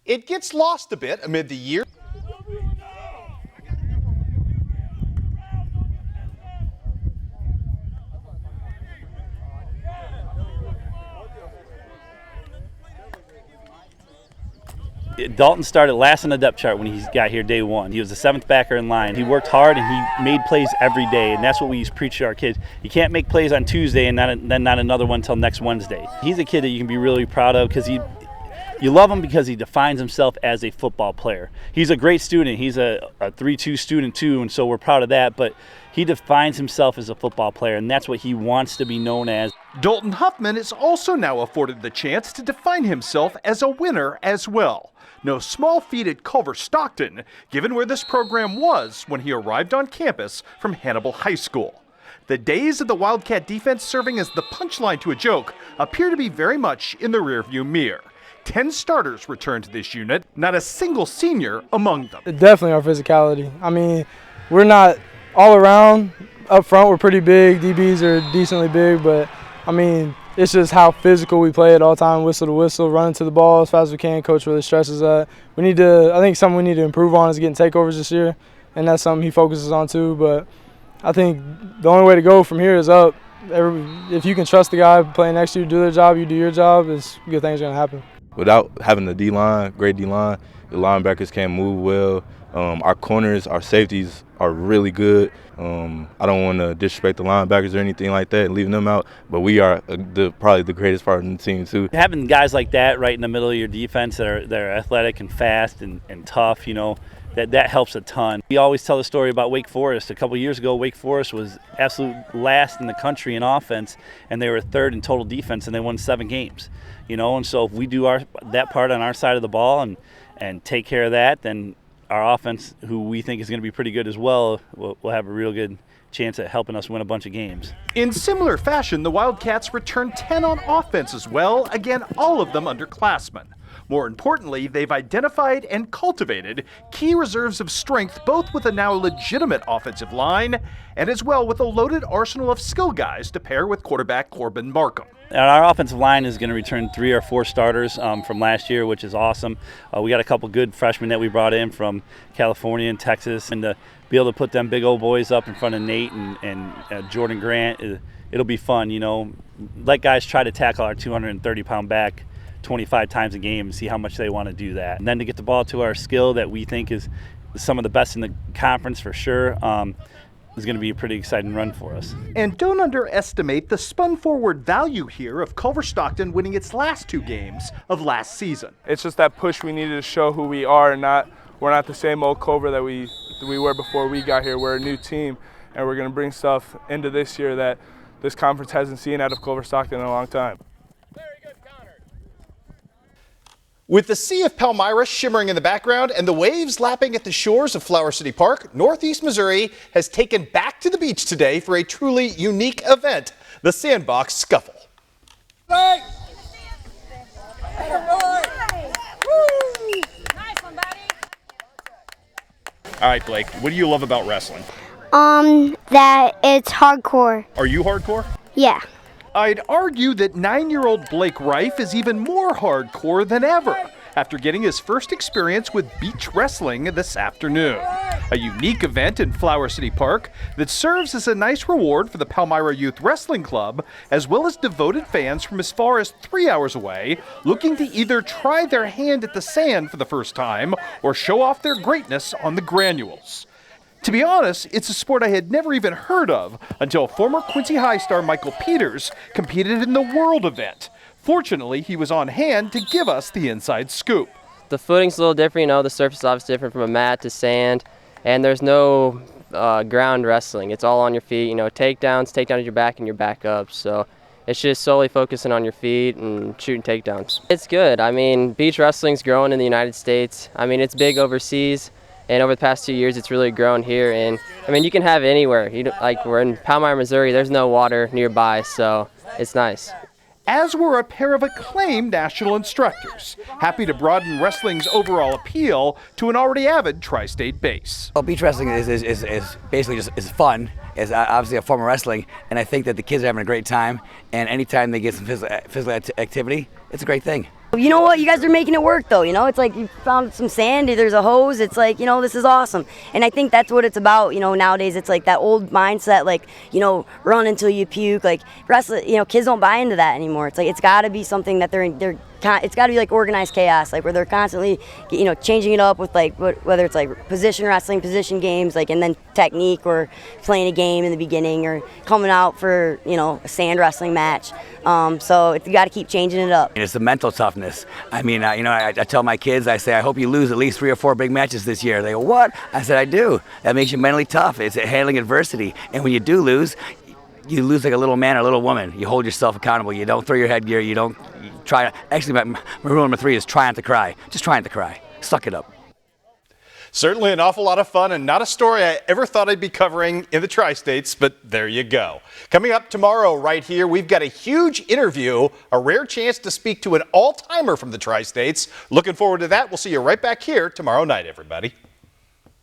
It gets lost a bit amid the year. Dalton started last on the depth chart when he got here day one. He was the 7th backer in line. He worked hard and he made plays every day, and that's what we used to preach to our kids. You can't make plays on Tuesday and then not another one until next Wednesday. He's a kid that you can be really proud of because you love him because he defines himself as a football player. He's a great student. He's a 3-2 student too, and so we're proud of that, but he defines himself as a football player, and that's what he wants to be known as. Dalton Huffman is also now afforded the chance to define himself as a winner as well. No small feat at Culver Stockton, given where this program was when he arrived on campus from Hannibal High School. The days of the Wildcat defense serving as the punchline to a joke appear to be very much in the rearview mirror. 10 starters returned to this unit, not a single senior among them. Definitely our physicality. I mean, we're not all around. Up front, we're pretty big. DBs are decently big, but I mean, it's just how physical we play at all time, whistle to whistle, running to the ball as fast as we can. Coach really stresses that. I think something we need to improve on is getting takeovers this year, and that's something he focuses on too. But I think the only way to go from here is up. If you can trust the guy playing next to you, do their job, you do your job, good things are going to happen. Without having the D-line, great D-line, the linebackers can't move well. Our corners, our safeties are really good. I don't want to disrespect the linebackers or anything like that, leaving them out, but we are probably the greatest part of the team too. Having guys like that right in the middle of your defense that are athletic and fast and tough, that helps a ton. We always tell the story about Wake Forest. A couple years ago, Wake Forest was absolute last in the country in offense, and they were 3rd in total defense, and they won 7 games. And so if we do that part on our side of the ball and take care of that, then our offense, who we think is going to be pretty good as well, will have a real good chance at helping us win a bunch of games. In similar fashion, the Wildcats returned 10 on offense as well, again, all of them underclassmen. More importantly, they've identified and cultivated key reserves of strength, both with a now legitimate offensive line and as well with a loaded arsenal of skill guys to pair with quarterback Corbin Markham. And our offensive line is going to return 3 or 4 starters from last year, which is awesome. We got a couple good freshmen that we brought in from California and Texas, and to be able to put them big old boys up in front of Nate and Jordan Grant, it'll be fun. Let guys try to tackle our 230-pound back 25 times a game and see how much they want to do that. And then to get the ball to our skill that we think is some of the best in the conference for sure, is going to be a pretty exciting run for us. And don't underestimate the spun forward value here of Culver Stockton winning its last 2 games of last season. It's just that push we needed to show who we are, and we're not the same old Culver that we were before we got here. We're a new team, and we're going to bring stuff into this year that this conference hasn't seen out of Culver Stockton in a long time. With the Sea of Palmyra shimmering in the background and the waves lapping at the shores of Flower City Park, Northeast Missouri has taken back to the beach today for a truly unique event, the Sandbox Scuffle. Nice one, buddy. All right, Blake, what do you love about wrestling? That it's hardcore. Are you hardcore? Yeah. I'd argue that 9-year-old Blake Reif is even more hardcore than ever after getting his first experience with beach wrestling this afternoon. A unique event in Flower City Park that serves as a nice reward for the Palmyra Youth Wrestling Club, as well as devoted fans from as far as 3 hours away looking to either try their hand at the sand for the first time or show off their greatness on the granules. To be honest, it's a sport I had never even heard of until former Quincy High star Michael Peters competed in the World event. Fortunately, he was on hand to give us the inside scoop. The footing's a little different, the surface is obviously different from a mat to sand, and there's no ground wrestling. It's all on your feet, takedowns, takedown at your back and your back up. So it's just solely focusing on your feet and shooting takedowns. It's good. Beach wrestling's growing in the United States. It's big overseas. And over the past 2 years, it's really grown here. And you can have it anywhere. We're in Palmyra, Missouri. There's no water nearby, so it's nice. As were a pair of acclaimed national instructors, happy to broaden wrestling's overall appeal to an already avid tri-state base. Well, beach wrestling is basically just fun. It's obviously a form of wrestling, and I think that the kids are having a great time. And anytime they get some physical activity, it's a great thing. You know what? You guys are making it work, though. You know, it's like you found some sand, there's a hose. It's like, you know, this is awesome. And I think that's what it's about. You know, nowadays it's like that old mindset, like, you know, run until you puke. Like, wrestling, you know, kids don't buy into that anymore. It's like, it's got to be something that it's got to be like organized chaos, like where they're constantly, you know, changing it up with like whether it's like position wrestling, position games, like, and then technique, or playing a game in the beginning, or coming out for, you know, a sand wrestling match. So you got to keep changing it up. And it's the mental toughness. I mean, you know, I tell my kids, I say, I hope you lose at least 3 or 4 big matches this year. They go, what? I said, I do. That makes you mentally tough. It's handling adversity. And when you do lose, you lose like a little man or a little woman. You hold yourself accountable. You don't throw your headgear. You don't try. Actually, my rule number 3 is try not to cry. Just try not to cry. Suck it up. Certainly an awful lot of fun, and not a story I ever thought I'd be covering in the Tri-States, but there you go. Coming up tomorrow right here, we've got a huge interview, a rare chance to speak to an all-timer from the Tri-States. Looking forward to that. We'll see you right back here tomorrow night, everybody.